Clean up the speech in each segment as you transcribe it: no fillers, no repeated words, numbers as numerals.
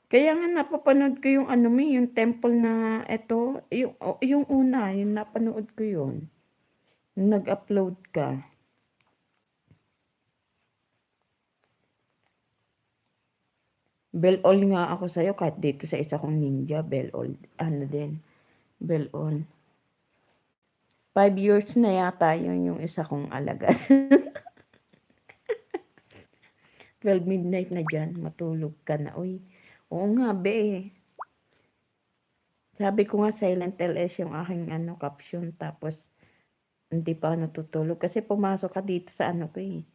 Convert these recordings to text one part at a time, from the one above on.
Kaya nga napapanood ko yung ano mo, yung temple na eto, yung una, yung napanood ko yun. Yung nag-upload ka. Bell all nga ako sa'yo kahit dito sa isa kong ninja, bell all, ano din, bell all. 5 years na yata yun yung isa kong alagad. 12 midnight na dyan, matulog ka na. Uy, oo nga be. Sabi ko nga silent LS yung aking ano caption, tapos hindi pa natutulog kasi pumasok ka dito sa ano ko eh.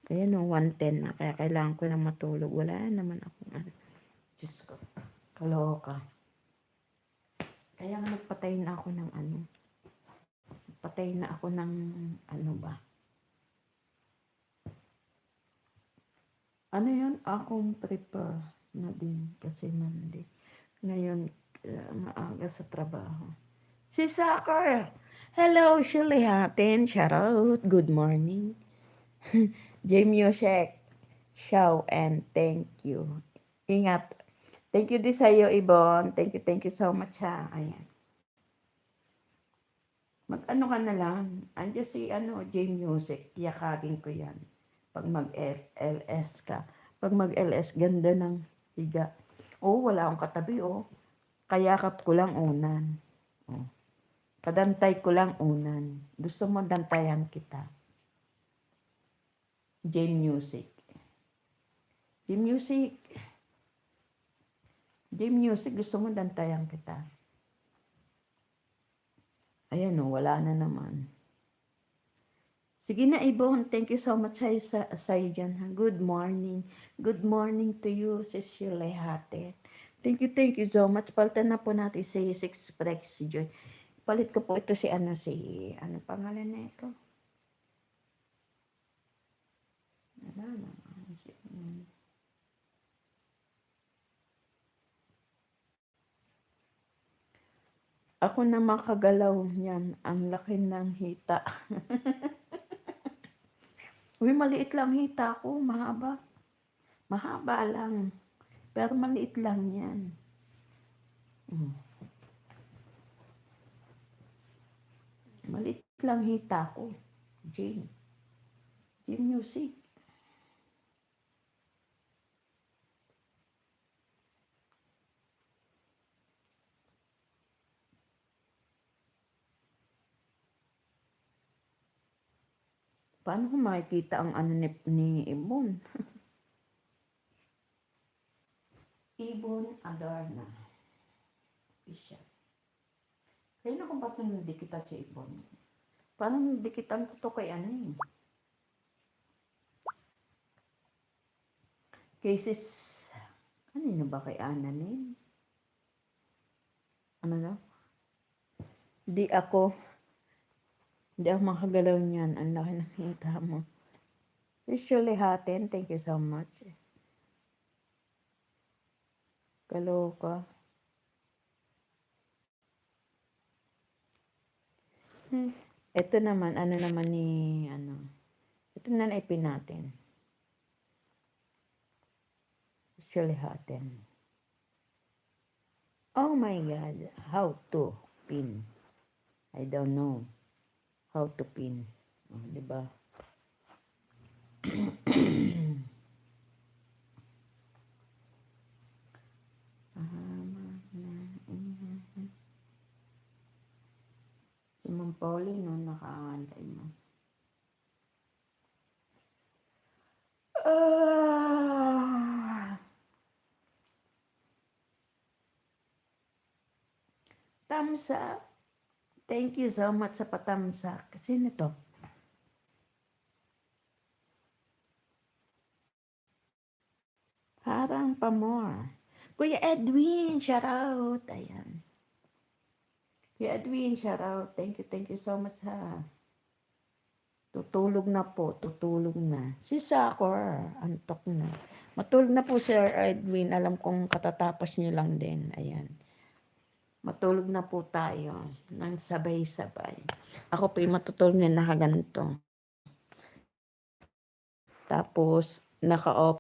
Ayan o, 1:10 na, kaya kailangan ko na matulog. Wala naman akong ano. Diyos ko, kaloka. Kaya nga nagpatay na ako ng ano. Patay na ako ng ano ba. Ano yun? Akong prepare na din kasi Monday. Ngayon, maaga sa trabaho. Si Sakar! Hello, Shulihatin. Shout out. Good morning. Jamie Oshek. Show and thank you. Ingat. Thank you din sa'yo, Ibon. Thank you so much ha. Ayan. Mag-ano ka na lang. Andiyan si J Music. Yakagin ko yan. Pag mag-LS ka. Pag mag-LS, ganda ng higa. Oh, wala akong katabi, oh. Kayakap ko lang unan. Oh. Kadantay ko lang unan. Gusto mo dantayan kita. J Music. J Music. J Music, gusto mo dantayan kita. Ayan o, wala na naman. Sige na, Ibon. Thank you so much sa'yo dyan. Ha? Good morning. Good morning to you, Cecilia Lehate. Thank you so much. Palitan na po natin si Six Prex, si Joy. Palit ko po ito si ano pangalan na ito? Wala na. Ako na makagalaw niyan. Ang laki ng hita. Uy, maliit lang hita ko. Mahaba. Mahaba lang. Pero maliit lang yan. Maliit lang hita ko. Jane Music. Paano ko makikita ang ano ni Ibon? Ibon Adarna. Isya. Kaya na kung ba't nandikitan si Ibon? Paano nandikitan ko to kay ano eh? Cases, kanino ba kay Annalyn? Ano na? Hindi ako makagalaw niyan. Ang laki ng hita mo. Usually hatin, thank you so much. Kaloka. Ito naman, ito na naipin natin. Usually hatin. Oh my God, how to pin? I don't know how to pin. Oh, diba? Si Ma'am Pauline, no, nakaantay mo. Thumbs up. Thank you so much sa pa-thumbs up. Sino to? Parang pa more. Kuya Edwin, shout out. Ayan. Kuya Edwin, shout out. Thank you so much ha. Tutulog na po, tutulog na. Si Sakor, antok na. Matulog na po Sir Edwin. Alam kong katatapos niyo lang din. Ayan. Matulog na po tayo ng sabay-sabay. Ako po yung matutulog na nakaganto. Tapos, naka-off